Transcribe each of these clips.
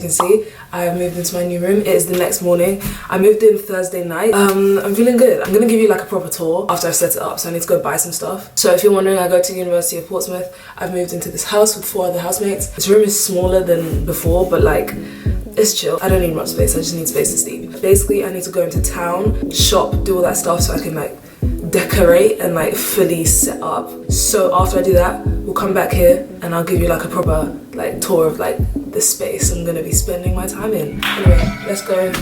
can see, I have moved into my new room. It is the next morning. I moved in Thursday night. I'm feeling good. I'm gonna give you like a proper tour after I've set it up, so I need to go buy some stuff. So if you're wondering, I go to the University of Portsmouth. I've moved into this house with 4 other housemates. This room is smaller than before, but like, it's chill. I don't need much space, I just need space to sleep. Basically, I need to go into town, shop, do all that stuff so I can like decorate and like fully set up. So after I do that, we'll come back here and I'll give you like a proper like tour of like the space I'm gonna be spending my time in. Anyway, let's go.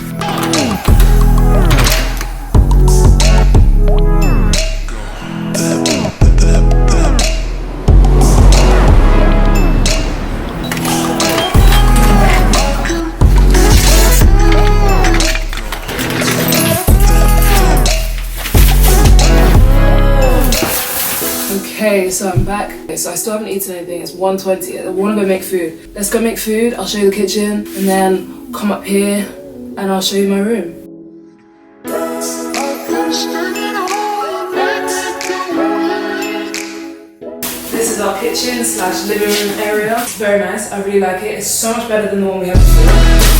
Okay, so I'm back. So I still haven't eaten anything. It's 1:20. I want to go make food. Let's go make food. I'll show you the kitchen and then come up here and I'll show you my room. This is our kitchen / living room area. It's very nice. I really like it. It's so much better than the one we had before.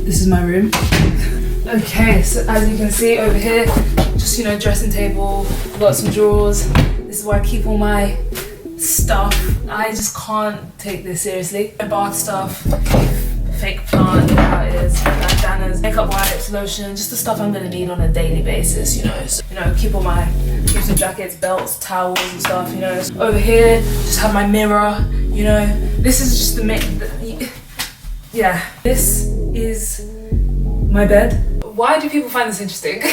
This is my room. Okay, so as you can see over here, just, you know, dressing table, got some drawers. This is where I keep all my stuff. I just can't take this seriously. My bath stuff, fake plant, you know how it is, bandanas, makeup wipes, lotion, just the stuff I'm gonna need on a daily basis, you know. So, you know, keep some jackets, belts, towels and stuff, you know. So over here, just have my mirror, you know. This is just yeah, this is my bed. Why do people find this interesting?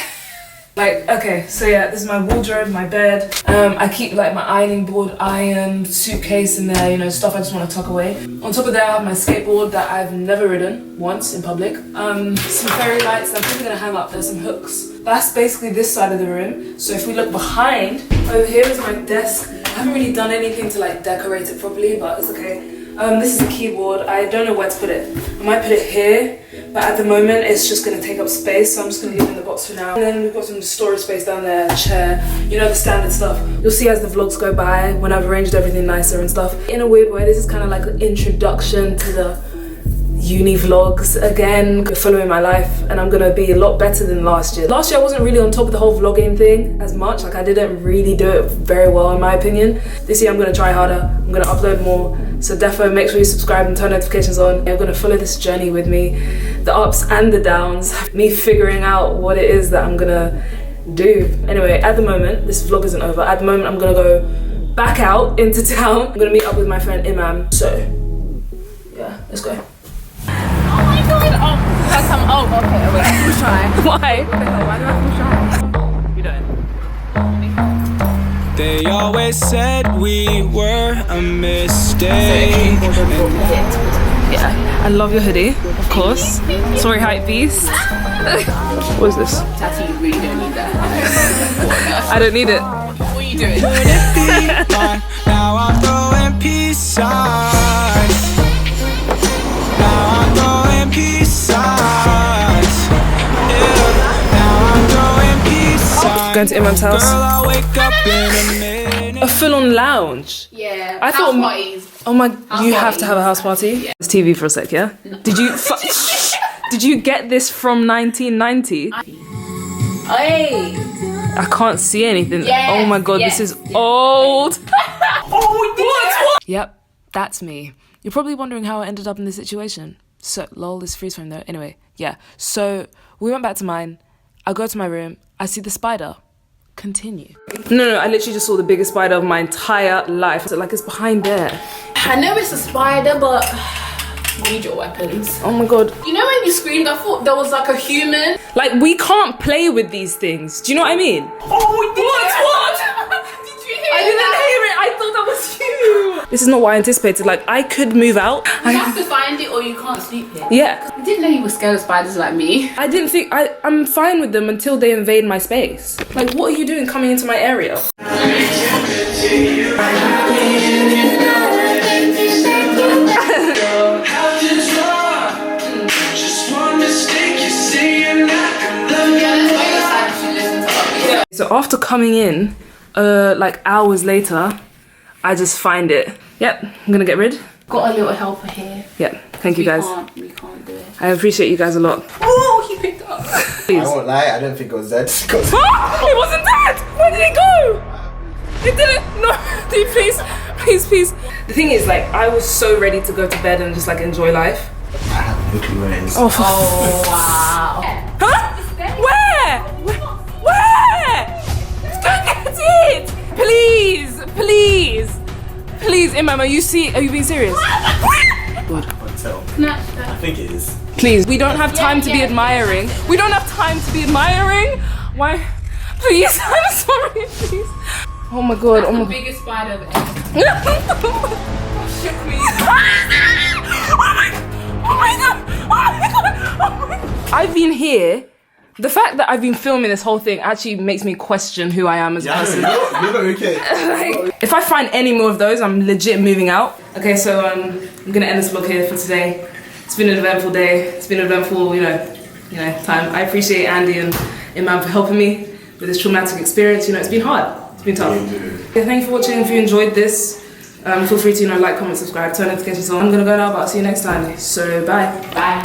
Like, okay, so yeah, this is my wardrobe, my bed. I keep like my ironing board, iron, suitcase in there, you know, stuff I just want to tuck away. On top of that, I have my skateboard that I've never ridden once in public. Some fairy lights that I'm probably gonna hang up. There's some hooks. That's basically this side of the room. So if we look behind, over here is my desk. I haven't really done anything to like decorate it properly, but it's okay. This is the keyboard. I don't know where to put it. I might put it here, but at the moment it's just gonna take up space, so I'm just gonna leave it in the box for now. And then we've got some storage space down there, chair, you know, the standard stuff. You'll see as the vlogs go by when I've arranged everything nicer and stuff. In a weird way, this is kind of like an introduction to the uni vlogs. Again, you're following my life and I'm gonna be a lot better than last year. Last year I wasn't really on top of the whole vlogging thing as much. Like, I didn't really do it very well in my opinion. This year I'm gonna try harder. I'm gonna upload more. So defo make sure you subscribe and turn notifications on. You're gonna follow this journey with me, the ups and the downs, me figuring out what it is that I'm gonna do. Anyway, at the moment, this vlog isn't over. At the moment, I'm gonna go back out into town. I'm gonna meet up with my friend Imam. So, yeah, let's go. Oh my god! Oh, that's some. Oh, okay. Wait, I feel shy. Why? Why do I feel shy? You don't. They always said we were a mistake. Yeah, I love your hoodie, of course. Sorry, hype beast. What is this? Tati, you really don't need that. I don't need it. What are you doing? Could it be mine? Now I'm throwing peace signs. Now I'm throwing peace signs. Yeah. Now I'm throwing peace signs. Going to Imam's house. Girl, I'll wake up in a minute. A full-on lounge. Yeah. I thought. Parties. Oh my! House you have parties. to have a house party. Yeah. It's TV for a sec, yeah. No. Did you? Did you get this from 1990? Hey. I can't see anything. Yes, Oh my god, yes, this is yes. old. Oh, what? Yep, that's me. You're probably wondering how I ended up in this situation. So, lol, this freeze frame though. Anyway, yeah. So we went back to mine. I go to my room. I see the spider. Continue. No, I literally just saw the biggest spider of my entire life. So, like, it's behind there. I know it's a spider, but you need your weapons. Oh my god. You know when you screamed, I thought there was like a human. Like, we can't play with these things. Do you know what I mean? Oh, what? Did you hear I didn't that? hear it. I thought that was you. This is not what I anticipated. Like, I could move out. You have to find it or you can't sleep here. Yeah. I didn't know you were scared of spiders like me. I didn't think, I'm fine with them until they invade my space. Like, what are you doing coming into my area? So after coming in, like hours later, I just find it. Yep, I'm gonna get rid. Got a little helper here. Yep, thank you guys. We can't do it. I appreciate you guys a lot. Oh, he picked up. Please. I won't lie, I don't think it was dead. Ah, it wasn't dead! Where did it go? It didn't. No, dude, please, please, please. The thing is, like, I was so ready to go to bed and just like enjoy life. I have no clue where it is. Oh, Wow. huh? Where? Where? Go get it! Please, please, please, Imam, are you being serious? Good. Hotel. No, I think it is. Please, we don't have time to be admiring. We don't have time to be admiring. Why? Please, I'm sorry, please. Oh my god, oh the my biggest spider I've ever shook me. Oh my god, oh my god, oh my god, oh my god. I've been here. The fact that I've been filming this whole thing actually makes me question who I am as a person. You're okay. Like, if I find any more of those, I'm legit moving out. Okay, so I'm gonna end this vlog here for today. It's been an eventful day. It's been an eventful, you know, time. I appreciate Andy and Imam for helping me with this traumatic experience. You know, it's been hard. It's been tough. Okay, thank you for watching. If you enjoyed this, feel free to like, comment, subscribe, turn notifications on. I'm gonna go now, but I'll see you next time. So bye. Bye.